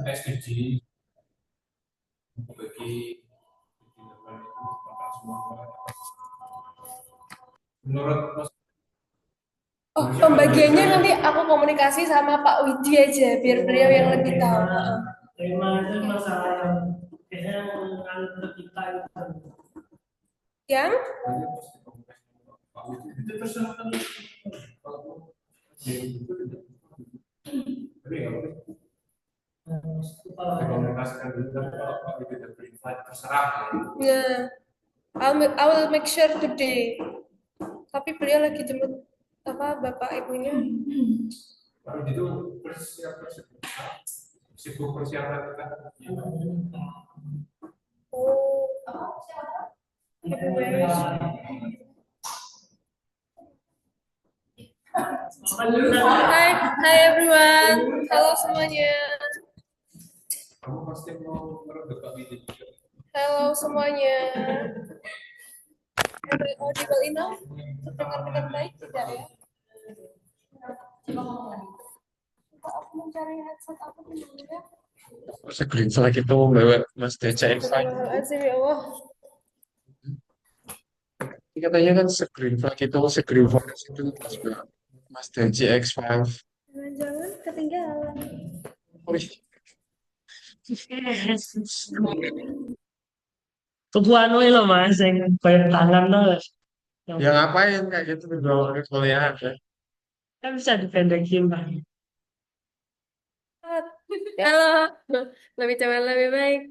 SDG bagi semua. Menurut Mas, Oh, pembagiannya nanti aku komunikasi sama Pak Widi aja, biar beliau yang lebih tahu. Tema itu masalah yang kayaknya mengalir kita itu. Yang? itu terserah kan. Komunikasikan dulu kan kalau Pak Widi berinfak terserah. Ya, I will make sure today. Tapi beliau lagi jemput apa bapak ibunya. Pak Widi itu sibuk persiapan kita. Oh, Hai everyone. Halo semuanya. Kamu pasti mau merebut Pak Widi. Halo semuanya. Audible enough? Terdengar dengan baik tidak ya? Aku mencari headset aku dulu ya. Screenshot itu bawa Mas DCX Astagfirullahaladzim ya Allah. katanya kan screenshot itu Mas DCX5. Jangan-jangan ketinggalan. Oh, iya. Tuku anu lo mas, yang kayak tangan lo. Ya ngapain kayak gitu dibawa ke kuliah aja. Kan bisa dipendekin bang. Halo, lebih coba lebih baik.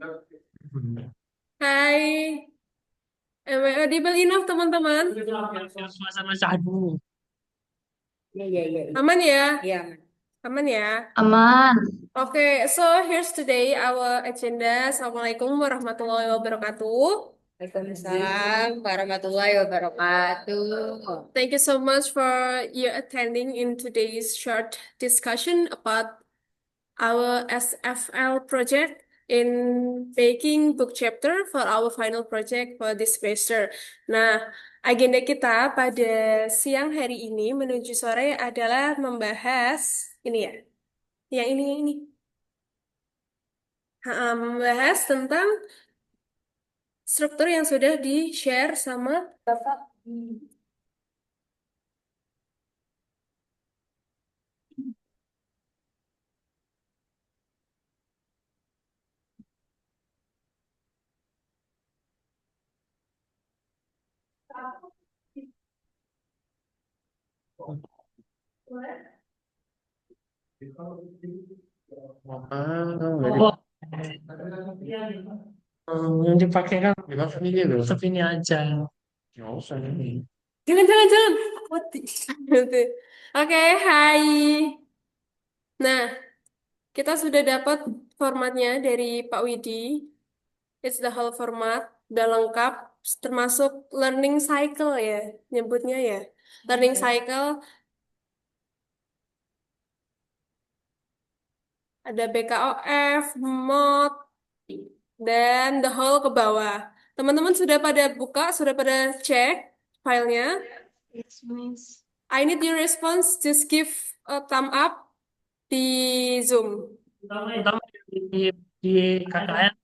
Hai, am I audible enough teman-teman? Suasana syahdu. Aman ya? Iya. Aman ya? Aman. Okay, so here's today our agenda. Assalamualaikum warahmatullahi wabarakatuh. Waalaikumsalam warahmatullahi wabarakatuh. Thank you so much for your attending in today's short discussion about our SFL project in making book chapter for our final project for this semester. Nah, agenda kita pada siang hari ini menuju sore adalah membahas ini ya, yang ini. Membahas tentang struktur yang sudah di-share sama Bapak. Oh, yang dipakai kan Dimaksud ini loh. tetap ini aja. Nggak usah ini. Jangan. Oke, hai. Nah, kita sudah dapat formatnya dari Pak Widi. It's the whole format, udah lengkap, termasuk learning cycle ya, nyebutnya ya. Learning cycle, ada BKOF, MOD, dan the whole ke bawah. Teman-teman sudah pada buka, sudah pada cek filenya? Yes, Miss. I need your response, just give a thumb up di Zoom. Terutama di KKN,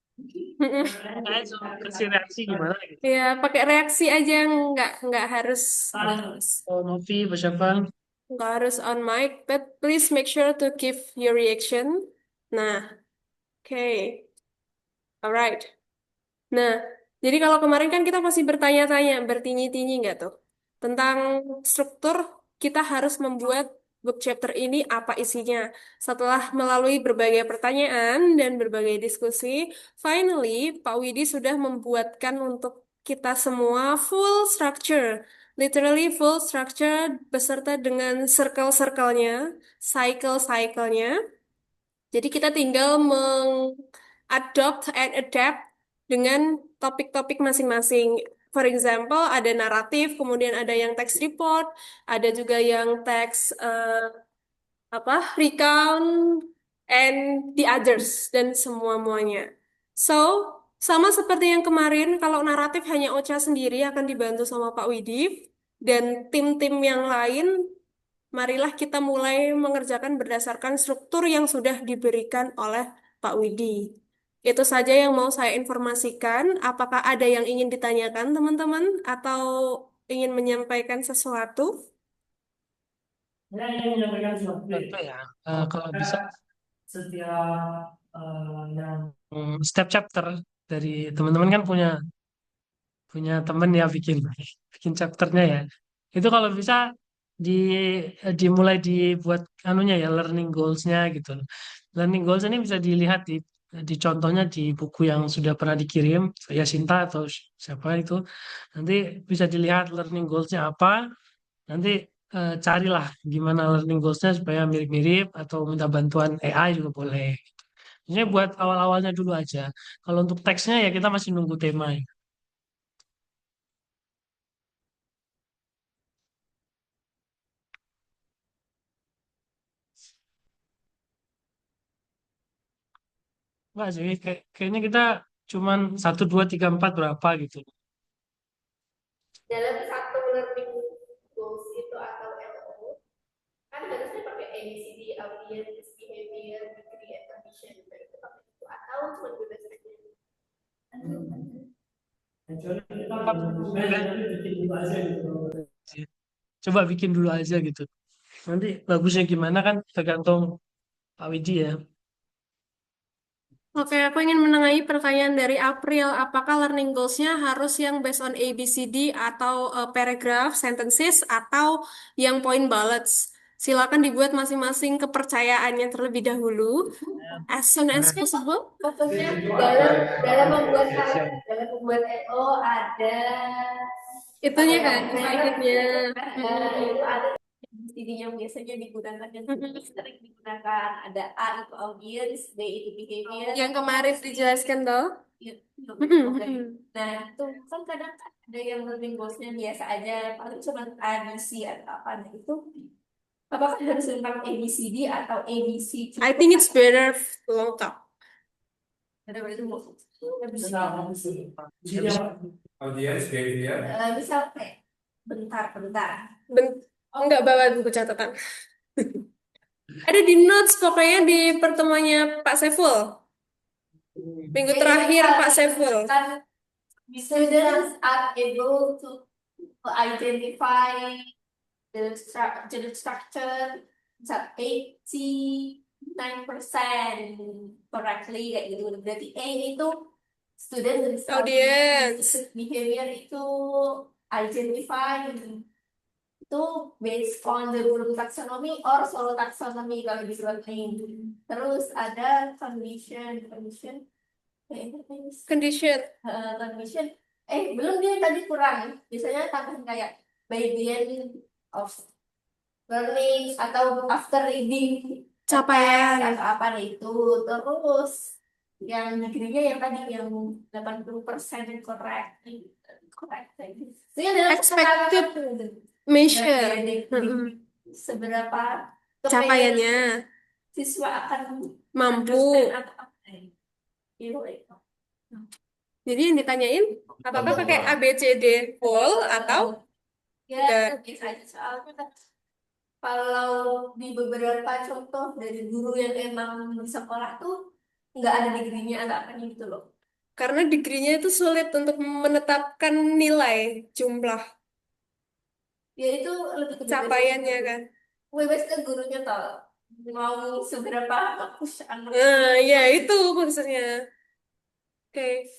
KKN suruh kasih reaksi gimana gitu. Ya, pakai reaksi aja, nggak harus Oh, Novi, siapa? nggak harus on mic, but please make sure to give your reaction. Nah, oke, alright. Nah, jadi kalau kemarin kan kita masih bertanya-tanya, bertinyi-tinyi nggak tuh tentang struktur kita harus membuat book chapter ini apa isinya. Setelah melalui berbagai pertanyaan dan berbagai diskusi, finally Pak Widi sudah membuatkan untuk kita semua full structure, literally full structure beserta dengan circle-circle-nya, cycle-cycle-nya. Jadi kita tinggal mengadopt and adapt dengan topik-topik masing-masing. For example, ada naratif, kemudian ada yang text report, ada juga yang text recount, and the others, dan semua-muanya. So, sama seperti yang kemarin, kalau naratif hanya Ocha sendiri akan dibantu sama Pak Widif, dan tim-tim yang lain, marilah kita mulai mengerjakan berdasarkan struktur yang sudah diberikan oleh Pak Widi. Itu saja yang mau saya informasikan. Apakah ada yang ingin ditanyakan, teman-teman, atau ingin menyampaikan sesuatu? Saya ingin menyampaikan sesuatu. Tentu ya. Kalau bisa Setiap yang step chapter dari teman-teman kan punya punya temen ya bikin bikin chapternya ya. Itu kalau bisa di dimulai dibuat anunya ya learning goals-nya gitu. Learning goals ini bisa dilihat di contohnya di buku yang sudah pernah dikirim ya Sinta atau siapa itu. Nanti bisa dilihat learning goals-nya apa. Nanti carilah gimana learning goals-nya supaya mirip-mirip atau minta bantuan AI juga boleh. Ini buat awal-awalnya dulu aja. Kalau untuk teksnya ya kita masih nunggu tema ya. Enggak sih, kayaknya kita cuman 1, 2, 3, 4 berapa gitu. Dalam satu learning goals itu atau LO, kan harusnya pakai ABCD, audience, behavior, degree, and condition. Itu pakai itu atau cuma bebas aja? kecuali kita bikin dulu aja gitu. Coba bikin dulu aja gitu. Nanti bagusnya gimana kan tergantung Pak Widi ya. Oke, aku ingin menengahi pertanyaan dari April. Apakah learning goals-nya harus yang based on ABCD atau paragraph, sentences, atau yang point bullets? Silakan dibuat masing-masing kepercayaannya terlebih dahulu. As soon as possible. Fokusnya dalam membuat LO ada itunya kan, akhirnya itu ada ini yang biasanya digunakan yang sering digunakan ada A itu audience, B itu behavior. Yang kemarin dijelaskan toh? Iya. Oke. Nah, itu kan kadang ada yang learning goals-nya biasa aja, paling cuma ABC atau apa nah itu. Apakah harus tentang ABCD atau ABC? I think it's better long talk. Ada berarti mau. Audience behavior. Bisa bentar. Enggak bawa buku catatan. Ada di notes pokoknya di pertemuannya Pak Saiful. Minggu terakhir Pak Saiful. Students are able to identify the structure 89% correctly kayak gitu. Berarti A itu student audience, behavior itu identify itu based on the Bloom taxonomy or solo taxonomy kalau disebutnya. Terus ada condition. Belum dia tadi kurang. Biasanya tambahin kayak by the end of learning atau after reading capaian atau apa itu. Terus yang negerinya yang tadi yang 80% correct. Expected measure. Seberapa capaiannya siswa akan mampu. Jadi yang ditanyain apakah pakai ABCD full atau ya biasa aja soalnya kalau di beberapa contoh dari guru yang emang di sekolah tuh nggak ada degree-nya nggak apa gitu loh. Karena degree-nya itu sulit untuk menetapkan nilai jumlah. Ya itu lebih ke capaiannya kan. Bebas ke gurunya tau mau seberapa fokus anak. Ya itu maksudnya. Oke.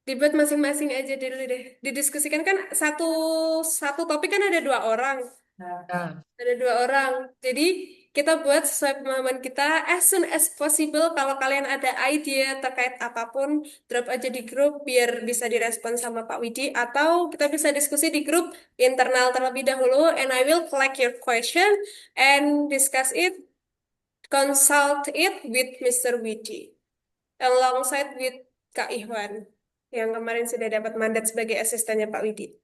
Dibuat masing-masing aja dulu deh. Didiskusikan kan satu topik kan ada 2 orang. Nah, Ada 2 orang. Jadi kita buat sesuai pemahaman kita as soon as possible. Kalau kalian ada ide terkait apapun, drop aja di grup biar bisa direspon sama Pak Widi. Atau kita bisa diskusi di grup internal terlebih dahulu. And I will collect your question and discuss it, consult it with Mr. Widi. Alongside with Kak Ihwan yang kemarin sudah dapat mandat sebagai asistennya Pak Widi.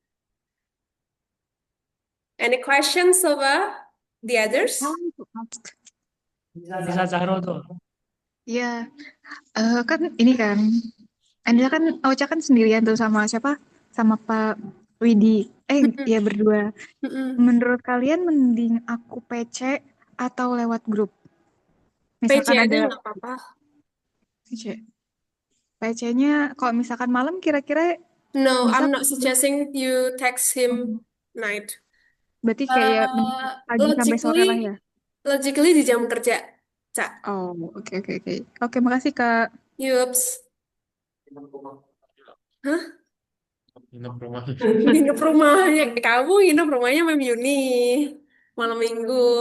Any questions over the others? bisa Zahro tuh. Ya, kan ini kan, Anda kan Ocha kan sendirian tuh sama siapa? Sama Pak Widi. Ya berdua. Menurut kalian mending aku PC atau lewat grup? PC Misalkan aja ada nggak apa-apa. PC-nya kalau misalkan malam kira-kira No, bisa I'm not suggesting you text him night. berarti kayak pagi sampai sore lah ya. Logically di jam kerja, Cak. Oh, oke oke oke. Oke, makasih Kak. Yups. Hah? Nginep rumah. Nginep rumahnya. Kamu nginep rumahnya Mem Yuni. Malam minggu.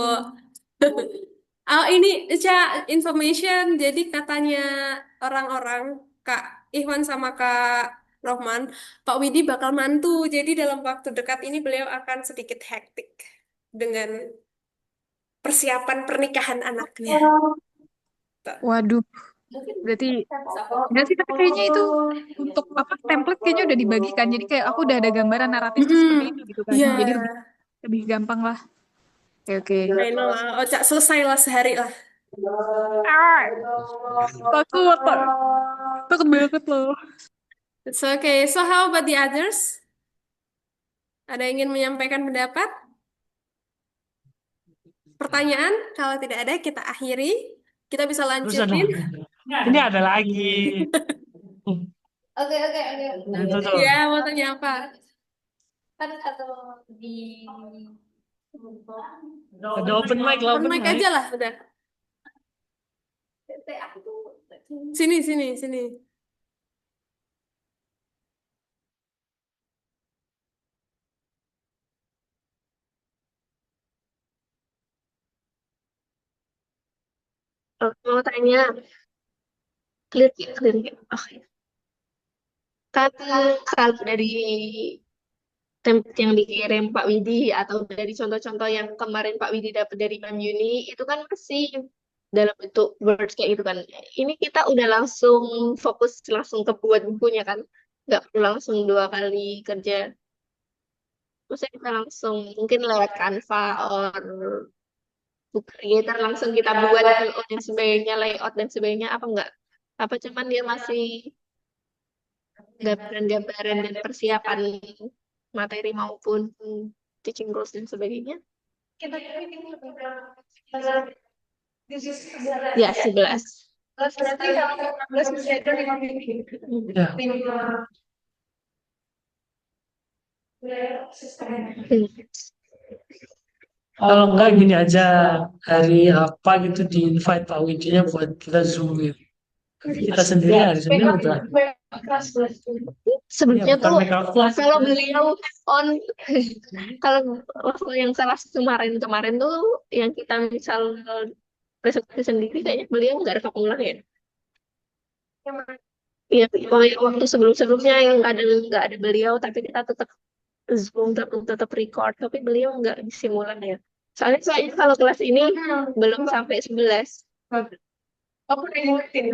Oh, ini, Cak, information. Jadi katanya orang-orang, Kak Ikhwan sama Kak Rohman, Pak Widi bakal mantu. Jadi dalam waktu dekat ini beliau akan sedikit hektik dengan persiapan pernikahan anaknya. Waduh, berarti enggak sih, tapi kayaknya itu untuk apa template kayaknya udah dibagikan. Jadi kayak aku udah ada gambaran naratifnya seperti itu gitu kan. Iya, Jadi lebih gampang lah. Oke oke. I know lah. Oh, Cak, selesai lah sehari lah. Takut, Pak. Takut banget loh. It's okay. So how about the others? Ada yang ingin menyampaikan pendapat? Pertanyaan? Kalau tidak ada, kita akhiri. Kita bisa Terus ada lanjutin. ini ada lagi. Oke. Itu tuh. Ya, mau tanya apa? Kan atau di Ada open mic lah, Open open mic mic. aja lah, udah. aku tuh Sini. Mau tanya, clear ya. Oke. Kan kalau dari template yang dikirim Pak Widi atau dari contoh-contoh yang kemarin Pak Widi dapat dari Mam Yuni, itu kan masih dalam bentuk words kayak gitu kan. Ini kita udah langsung fokus langsung ke buat bukunya kan. Nggak perlu langsung 2 kali kerja. Terus kita langsung mungkin lewat Canva or book creator langsung kita buat layout dan sebagainya, layout dan sebagainya apa enggak? Apa cuman dia masih gambaran-gambaran dan persiapan materi maupun teaching goals dan sebagainya? Ya, 11. Ya. Kalau enggak gini aja, hari apa gitu di invite Pak Widinya buat kita Zoom gitu. Kita sendiri hari Senin udah. Sebenarnya Bukan tuh make up class. kalau beliau on kalau waktu yang salah kemarin tuh yang kita misal presentasi sendiri kayaknya beliau nggak rekam ulang ya. Iya, waktu sebelum-sebelumnya yang nggak ada beliau tapi kita tetap Zoom tetap record tapi beliau nggak disimulan ya. Soalnya kalau kelas ini belum sampai 11. Aku udah ingetin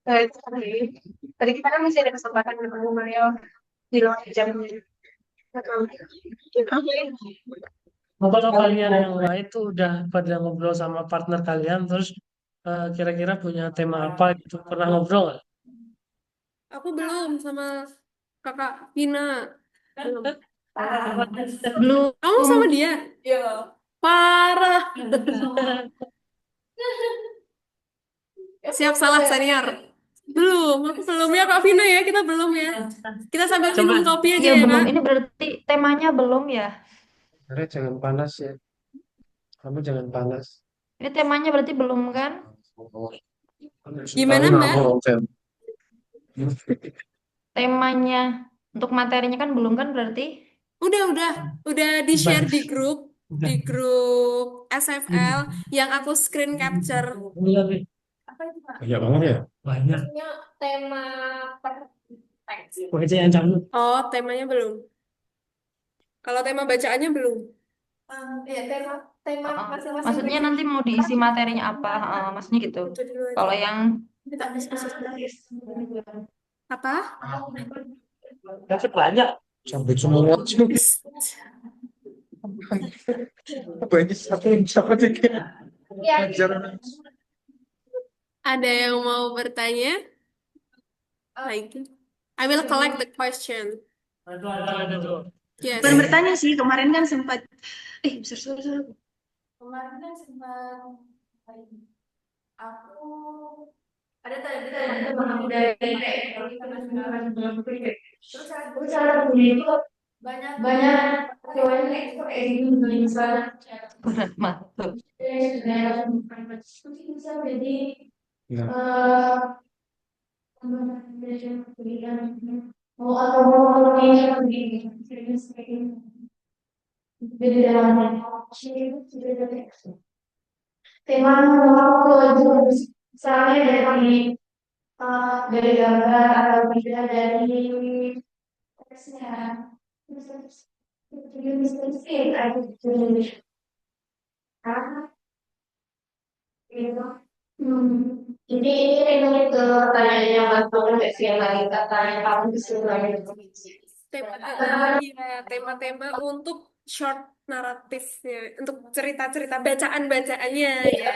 tadi kita kan masih ada kesempatan ketemu beliau di luar jamnya. Kalau kalian yang lain tuh udah pada ngobrol sama partner kalian, terus kira-kira punya tema apa gitu, pernah ngobrol nggak? Aku belum sama kakak Vina. Belum. Kamu sama dia? Iya. Parah. Siap salah senior. Aku belum ya Kak Vina ya, kita belum ya. Kita sambil Coba. minum kopi aja ya ya belum. Kak. Ini berarti temanya belum ya? Karena jangan panas ya. Kamu jangan panas. Ini temanya berarti belum kan? Gimana, Mbak? Temanya untuk materinya kan belum kan berarti? Udah di share di grup SFL yang aku screen capture. Apa itu Kak? Banyak banget ya. Banyak. Maksudnya tema per teks. Baca yang cabut. Oh, temanya belum. Kalau tema bacaannya belum. Iya, tema masing-masing. Maksudnya nanti mau diisi materinya apa? Maksudnya gitu. Itu dulu aja. Kalau yang Kita diskusi. Apa? Dapat banyak. Cabut semua. Banyak siapa tiga. Ajar. Ada yang mau bertanya? Lagi. I will collect the question. Ada tuh. Yes. Bukan bertanya sih, kemarin kan sempat besar. Kemarin kan sempat aku ada tadi teman dari internasional terus cara punya itu banyak banyak kewenangan ekspor misalnya Berat masuk. mungkin bisa jadi Ya. mau atau mau yang begini jadi dalam tema waktu itu misalnya dari gambar atau tidak dari teksnya gitu. Ini ke pertanyaan yang Mas yang lagi katanya kamu disuruh lagi Tema-tema untuk short naratifnya, untuk cerita-cerita bacaan-bacaannya ya.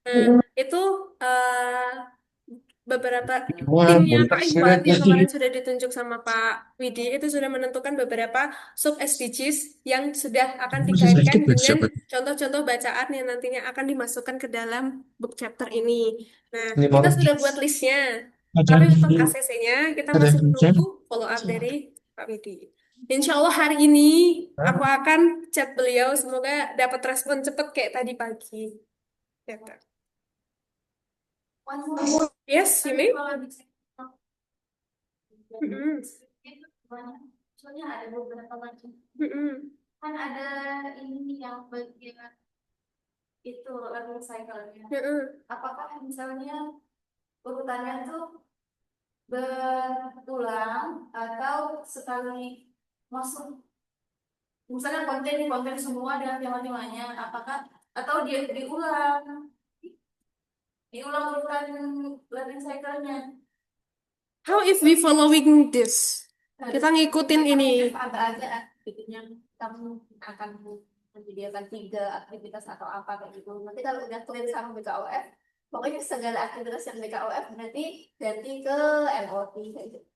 Nah, itu eh, beberapa Wah, timnya buntas Kak Iwan seret yang lagi. kemarin sudah ditunjuk sama Pak Widi itu sudah menentukan beberapa sub SDGs yang sudah akan Masih dikaitkan sedikit baju dengan siapa? contoh-contoh bacaan yang nantinya akan dimasukkan ke dalam book chapter ini. Nah, Lima kita menit. sudah buat listnya, Ada tapi untuk yang ACC-nya kita ada masih yang urgent. menunggu follow up dari Pak Widi. Insya Allah hari ini aku akan chat beliau, semoga dapat respon cepat kayak tadi pagi. Gitu. Yes, you may. Mm-mm. Soalnya ada beberapa macam. Mm-mm. Kan ada ini yang bagian itu learning cycle-nya. Mm-mm. Apakah misalnya urutannya tuh berulang atau sekali masuk misalnya konten semua dengan tema-temanya apakah atau dia diulang urutan learning cycle-nya. How if we following this? Kita ngikutin ini. Agak-agak bikinnya kamu akan menyediakan 3 aktivitas atau apa kayak gitu. Nanti kalau udah clear sama BKOF, pokoknya segala aktivitas yang BKOF nanti ganti ke MOT kayak gitu.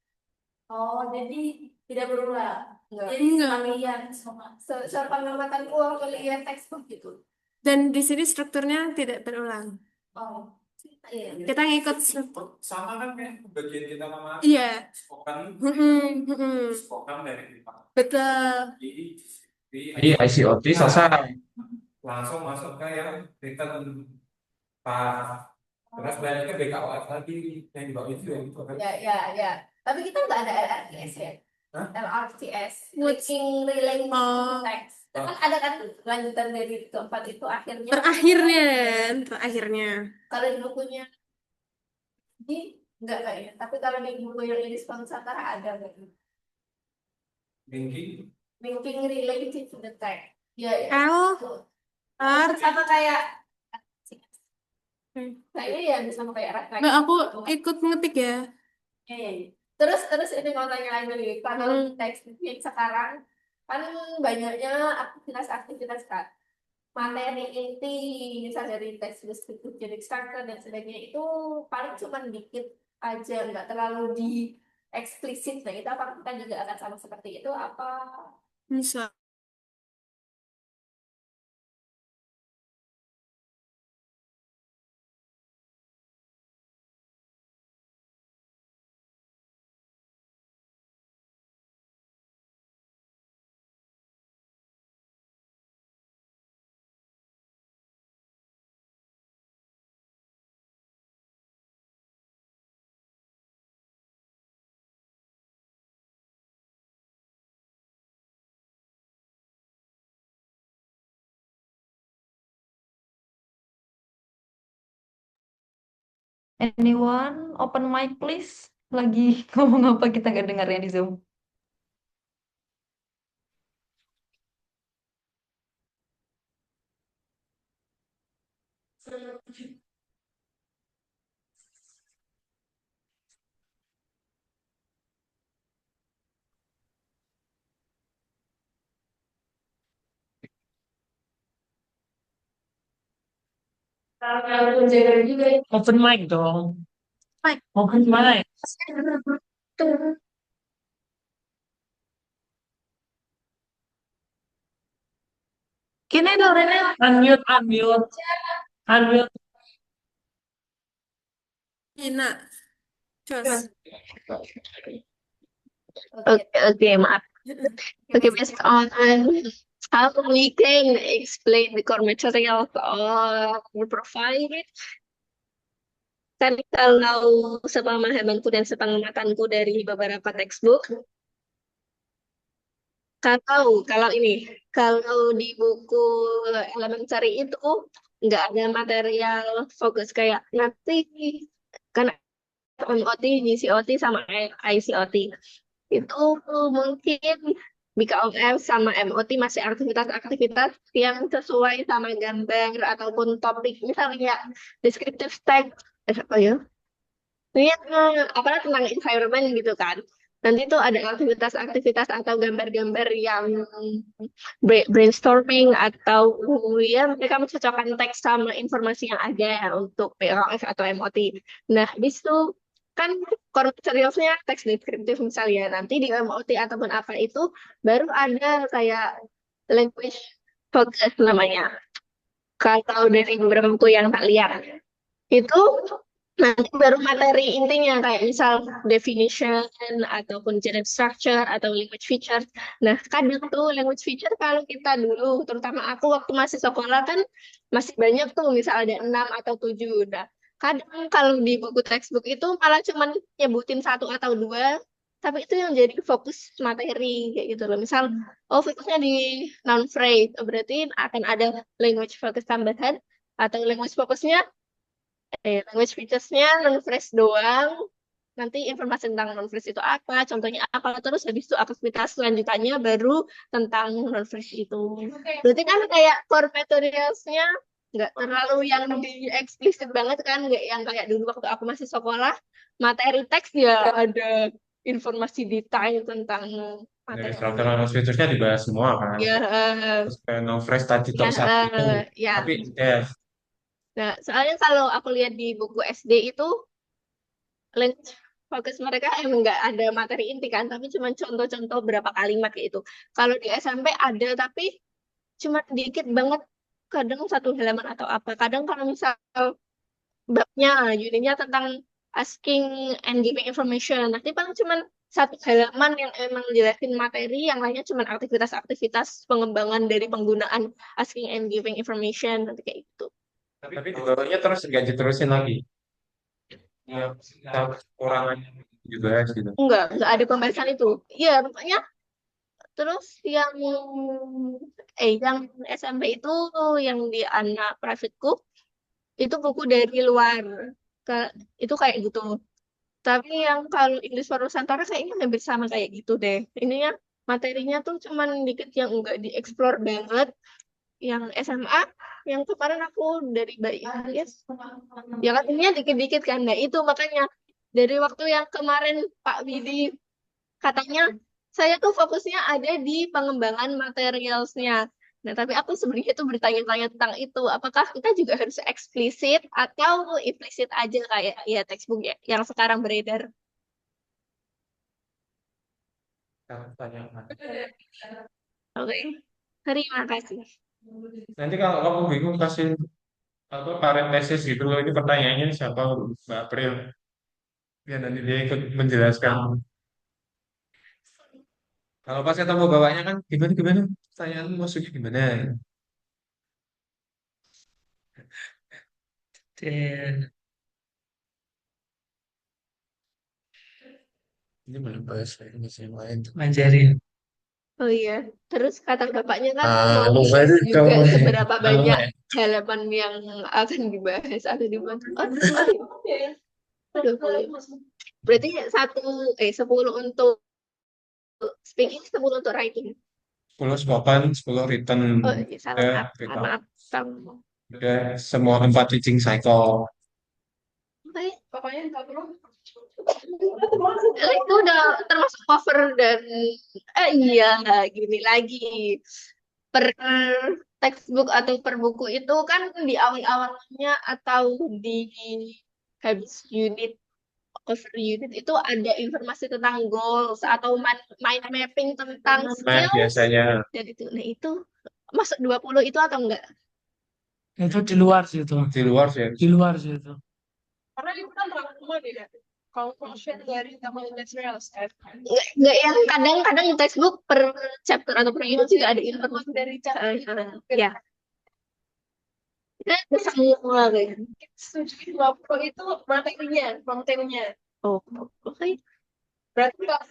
Oh, jadi tidak berulang. Jadi Enggak. sekalian semua. Sepengamatan uang kuliah textbook gitu. Dan di sini strukturnya tidak berulang. Oh, iya. Kita ngikut Sama kan kayak bagian kita sama iya. spoken Mm-mm. dari kita. Betul. Iya, ICOT selesai. Langsung masuk ke yang written pas terus balik ke BKOF lagi yang di bawah itu ya itu kan. Ya. Tapi kita nggak ada LRTS ya. Hah? LRTS, What's- linking relating Oh. text. Kan ada kan lanjutan dari keempat itu akhirnya. Terakhirnya. Kalau di bukunya enggak kayaknya. Tapi kalau di buku yang ini Nusantara ada nggak? Linking Linking related to the text. Ya. L R. Sama kayak Hmm. kayaknya ya sama kayak refleks. Nggak, aku ikut ngetik ya. Iya. Terus ini mau tanya lagi nih, kalau teks yang sekarang kan banyaknya aktivitas kan materi inti misal dari teks deskriptif jadi structure dan sebagainya itu paling cuma dikit aja nggak terlalu di eksplisit. Nah itu apa kita juga akan sama seperti itu apa? Bisa. Anyone open mic please? Lagi ngomong apa kita nggak dengarnya di Zoom? Kalau jaga juga Open mic dong. Mic. Open mic. Kini dong Rene. Unmute. Ina, Cus. Oke, maaf. Okay, based on how we can explain the core material provided. Kan kalau sepemahamanku dan sepengamatanku dari beberapa textbook, kalau di buku elementary itu nggak ada material fokus kayak nanti kan MOT, GCOT sama ICOT. Itu mungkin BKOF sama MOT masih aktivitas-aktivitas yang sesuai sama gambar ataupun topik, misalnya descriptive text, apa ya? Ini apa tentang environment gitu kan. Nanti tuh ada aktivitas-aktivitas atau gambar-gambar yang brainstorming atau ya mereka mencocokkan teks sama informasi yang ada untuk BKOF atau MOT. Nah, habis itu kan core materialsnya teks deskriptif misalnya. Nanti di MOT ataupun apa itu baru ada kayak language focus namanya. Kalau dari beberapa buku yang tak lihat itu nanti baru materi intinya kayak misal definition ataupun generic structure atau language feature. Nah, kadang tuh language feature kalau kita dulu, terutama aku waktu masih sekolah kan masih banyak tuh, misal ada 6 atau 7. Nah, kadang kalau di buku textbook itu malah cuman nyebutin 1 atau 2, tapi itu yang jadi fokus materi kayak gitu loh. Misal, fokusnya di noun phrase, berarti akan ada language focus tambahan atau language fokusnya language features-nya non-phrase doang. Nanti informasi tentang non-phrase itu apa, contohnya apa, terus habis itu aktivitas selanjutannya baru tentang non-phrase itu. Berarti kan kayak core materials-nya nggak terlalu yang di eksplisit banget kan, nggak yang kayak dulu waktu aku masih sekolah, materi teks ya ada informasi detail tentang materi. Struktur language features-nya dibahas semua kan. Ya, Terus kayak no phrase tadi ya, top satu. ya. Tapi def. Nah, soalnya kalau aku lihat di buku SD itu language fokus mereka emang nggak ada materi inti kan, tapi cuma contoh-contoh berapa kalimat kayak itu. Kalau di SMP ada, tapi cuma dikit banget, kadang 1 halaman atau apa. Kadang kalau misal babnya, unitnya tentang asking and giving information, nanti paling cuma 1 halaman yang emang jelasin materi, yang lainnya cuma aktivitas-aktivitas pengembangan dari penggunaan asking and giving information, nanti kayak gitu. Tapi di bawahnya terus nggak diterusin lagi. Ya, kekurangan dibahas gitu. Enggak ada pembahasan itu. Iya, pokoknya terus yang SMP itu yang di anak privateku itu buku dari luar. Itu kayak gitu. Tapi yang kalau English for Nusantara kayaknya hampir sama kayak gitu deh. Ininya materinya tuh cuman dikit yang enggak dieksplor banget. Yang SMA, yang kemarin aku dari Bayi yes. Ya kan ininya dikit-dikit kan. Nah itu makanya dari waktu yang kemarin Pak Widi katanya saya tuh fokusnya ada di pengembangan materialsnya. Nah, tapi aku sebenarnya tuh bertanya-tanya tentang itu. Apakah kita juga harus eksplisit atau implisit aja kayak ya textbook ya, yang sekarang beredar? Tanya. Oke, terima kasih. Nanti kalau kamu bingung kasih apa parentesis gitu loh, ini pertanyaannya siapa Mbak April. Ya nanti dia ikut menjelaskan. Kalau pas ketemu bapaknya kan gimana gimana? Pertanyaan maksudnya gimana? Dan Ini belum bahas ini yang lain. Manjari. Oh iya, terus kata bapaknya kan Ah, mau lupa share itu juga dong. seberapa Lupa banyak ya. halaman yang akan dibahas atau dibahas. Oh, ya. 20. Berarti 10 untuk speaking, 10 untuk writing. 10 spoken, 10 written. Oh, iya, salah. Udah, Maaf. Salah. udah semua 4 teaching cycle. Oke, pokoknya nggak perlu. Itu udah termasuk cover dan iya gini lagi per textbook atau per buku itu kan di awal-awalnya atau di habis cover unit itu ada informasi tentang goals atau mind mapping tentang Nah, skills biasanya dan itu. Nah itu masuk 20 itu atau enggak? Itu di luar sih itu. di luar sih. Di luar sih itu. Karena itu kan semua tidak. Conclusion dari Taman Industrial Estate. Nggak yang kadang-kadang di textbook per chapter atau per unit juga ada informasi. Dari cara Ya, kita semua kayak gitu. setuju 20 itu materinya, kontennya. Oh, oke. Berarti kalau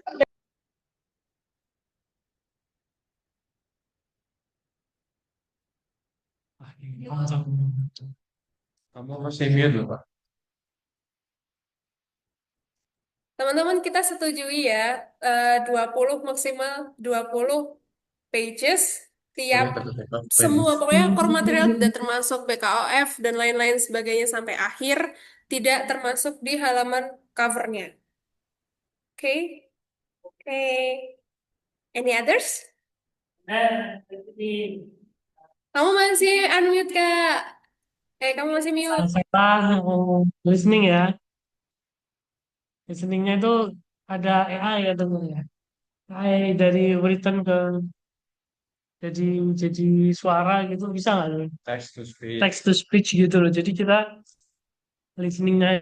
Wah, ini langsung. Kamu masih mute loh, Pak. teman-teman kita setujui ya, 20 maksimal 20 pages tiap semua pokoknya core material tidak termasuk BKOF dan lain-lain sebagainya sampai akhir tidak termasuk di halaman covernya. Oke? Oke. Any others? Kamu masih unmute Kak. Kamu masih mute. Saya listening ya. Listeningnya itu ada AI ya teman ya. AI dari written ke jadi suara gitu bisa nggak tuh? Text to speech. Text to speech gitu loh. Jadi kita listeningnya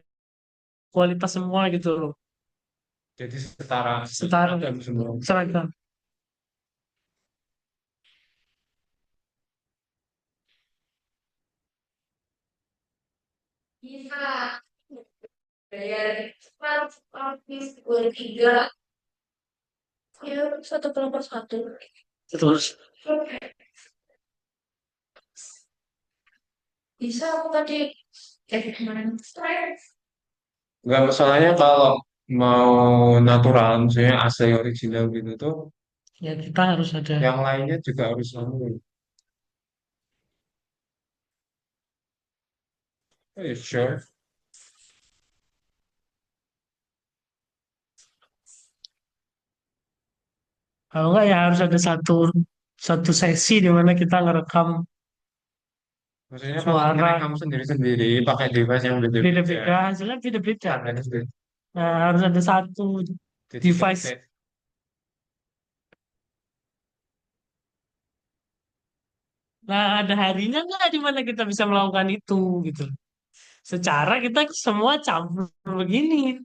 kualitas semua gitu loh. Jadi setara Setara. seragam semua. Seragam. Bisa. Dari artis 23. Ya, 1/1. Terus Bisa aku tadi. Kemarin. Nggak masalahnya kalau mau natural, misalnya asli original gitu tuh, ya kita harus ada. yang lainnya juga harus sama. Oh, you sure? Kalau enggak ya harus ada satu sesi di mana kita ngerekam Maksudnya kalau suara ngerekam kamu sendiri-sendiri pakai device yang beda-beda, beda-beda, hasilnya beda-beda. harus beda. Nah, harus ada satu device. Dedicated. Nah, ada harinya nggak di mana kita bisa melakukan itu gitu. Secara kita semua campur begini.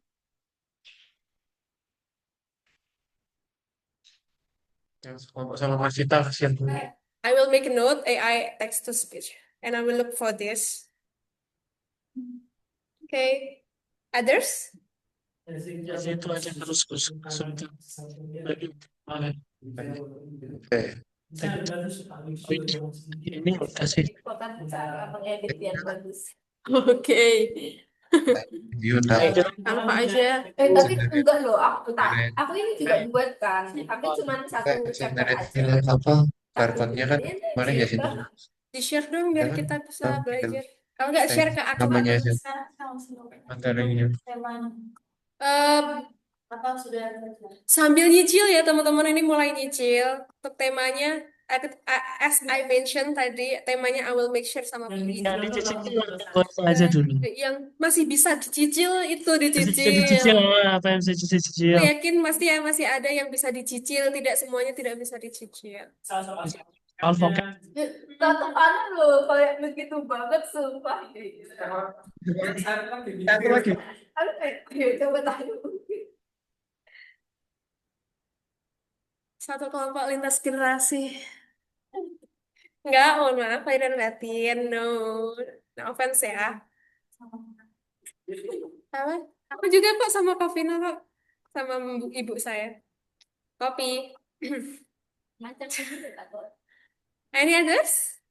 Yang sekelompok sama Mas Cita kasihan tuh. I will make a note AI text to speech and I will look for this. Okay. Others? Itu aja terus kesulitan. Ini udah sih. Bukan cara mengedit yang bagus. Oke. Tanpa aja. Tapi enggak loh, aku ini juga buat kan, tapi cuma satu chapter aja. Apa? Barcode-nya kan kemarin ya sih. Di-share dong biar kita bisa belajar. Kalau nggak share ke aku Namanya atau aja. bisa. Materinya. Apa sudah Sambil nyicil ya teman-teman, ini mulai nyicil. Untuk temanya, as I mentioned tadi, temanya I will make sure sama Yang dicicil aja dulu. yang masih bisa dicicil itu Dicicil dicicil. apa yang bisa dicicil? Aku yakin pasti ya masih ada yang bisa dicicil, tidak semuanya tidak bisa dicicil. Alphabet. Satu kanan loh, kayak begitu banget sumpah. Satu lagi. Ayo coba tanya. Satu kelompok lintas generasi. Enggak, mohon maaf, lahir dan batin. No, no offense ya. Apa? Aku juga kok sama Kavina kok. Sama ibu saya. Kopi. Macam Any others?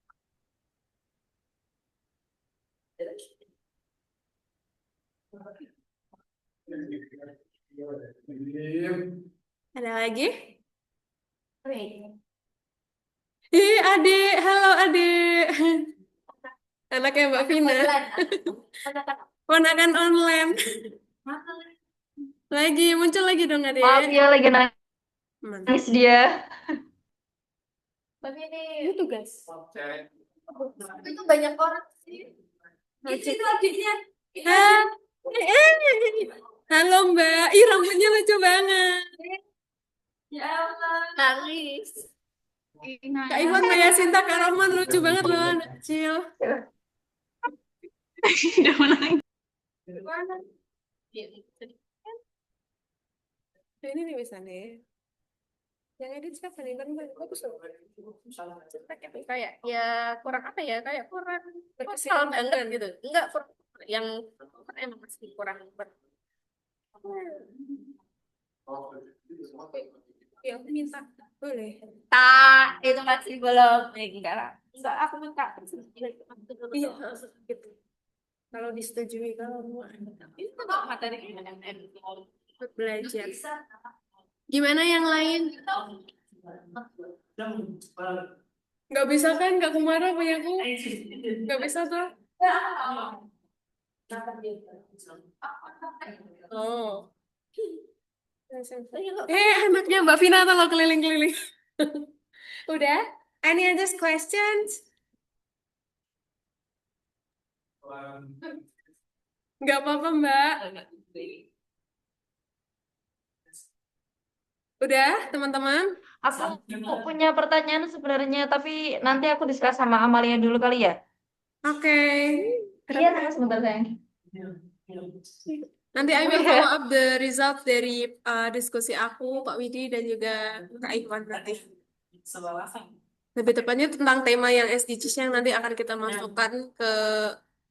Ada lagi? Ih, adik. Halo, adik. Anaknya Mbak Vina. Ponakan online. Lagi, muncul lagi dong, adik. Maaf ya lagi nangis dia. Tapi ini Itu, guys. itu banyak orang sih. Itu adiknya. Halo, Mbak. Ih, rambutnya lucu banget. Ya Allah. Nangis. Kak Iwan, Maya Sinta, Kak Roman lucu banget loh, anak kecil. Udah menangis. Iya. Ini nih bisa nih. Yang edit siapa nih? Kan bagus loh. Kayak ya kurang apa ya? Kayak kurang Berkesinambungan. total banget gitu. Enggak kurang yang emang masih kurang Ya, aku minta. Boleh. tak itu masih belum enggak lah. Enggak aku minta Iya, gitu. Kalau disetujui, kalau mau itu kok materi belajar. Gimana yang lain? Nggak bisa kan? Nggak Kumara punya aku? Nggak bisa tuh? Oh. Anaknya Mbak Vina kalau keliling-keliling. Udah? Any other questions? Nggak apa-apa, Mbak. Udah, teman-teman? Aku punya pertanyaan sebenarnya, tapi nanti aku diskus sama Amalia dulu kali ya. Oke. Iya, tunggu sebentar sayang. Nanti I will follow up the result dari diskusi aku, Pak Widi, dan juga Kak Iwan nanti. Lebih tepatnya tentang tema yang SDGs yang nanti akan kita masukkan ke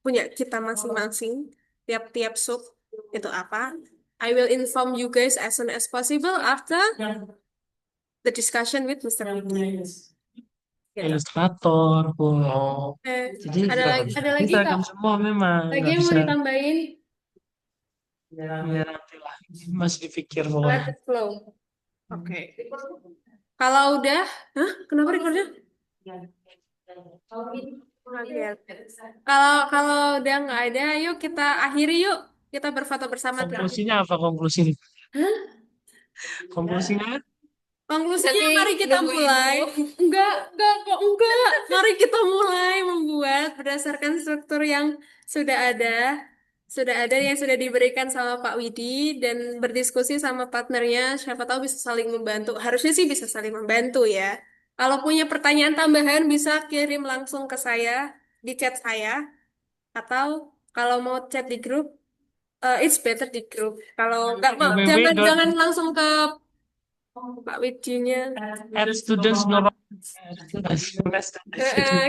punya kita masing-masing. Tiap-tiap sub itu apa. I will inform you guys as soon as possible after the discussion with Mr. Widi. Gitu. Ilustrator, Oh, jadi Ada lagi seragam Kak? semua memang Lagi nggak yang mau bisa. ditambahin? Ya nanti lah, masih dipikir Let pokoknya. it flow. Oke. Kalau udah, kenapa recordnya? Kalau udah nggak ada, yuk kita akhiri yuk. Kita berfoto bersama. Konklusinya apa konklusinya? Konklusinya? Konklusinya mari kita mulai. Enggak. Mari kita mulai membuat berdasarkan struktur yang sudah ada. Sudah ada yang sudah diberikan sama Pak Widi dan berdiskusi sama partnernya. Siapa tahu bisa saling membantu. Harusnya sih bisa saling membantu ya. Kalau punya pertanyaan tambahan bisa kirim langsung ke saya di chat saya. Atau kalau mau chat di grup, it's better di grup. Kalau nggak mau, jangan langsung ke Pak Widinya. Students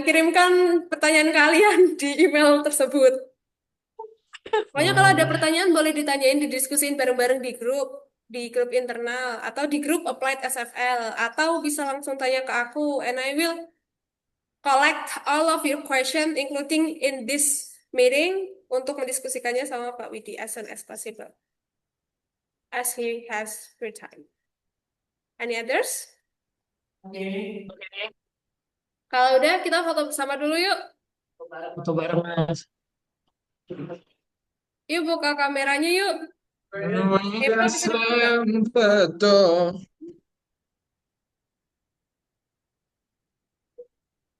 Kirimkan pertanyaan kalian di email tersebut. Pokoknya kalau ada pertanyaan boleh ditanyain, didiskusin bareng-bareng di grup internal atau di grup Applied SFL atau bisa langsung tanya ke aku and I will collect all of your question including in this meeting untuk mendiskusikannya sama Pak Widi as soon as possible as he has free time. Any others? Kalau udah kita foto bersama dulu yuk. Foto bareng Mas. Yuk buka kameranya yuk.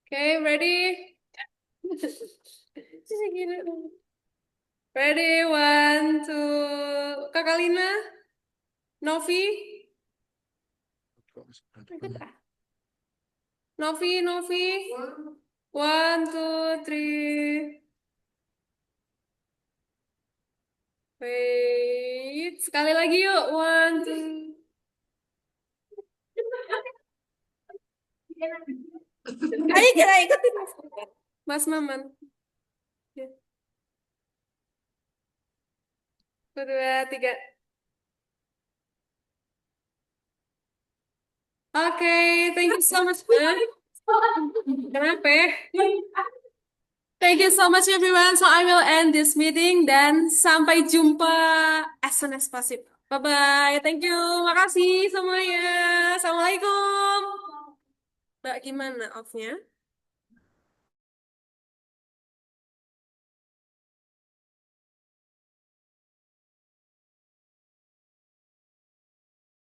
Okay, ready? Ready, 1, 2. Kakak Lina? Novi? Novi. 1, 2, 3. Wait, sekali lagi yuk. 1, 2. Ayo kita ikutin Mas Maman. 1, 2, 3. Oke, thank you so much. Kenapa? Thank you so much everyone. So I will end this meeting dan sampai jumpa as soon as possible. Bye-bye. Thank you. Makasih semuanya. Assalamualaikum. Mbak, gimana off-nya?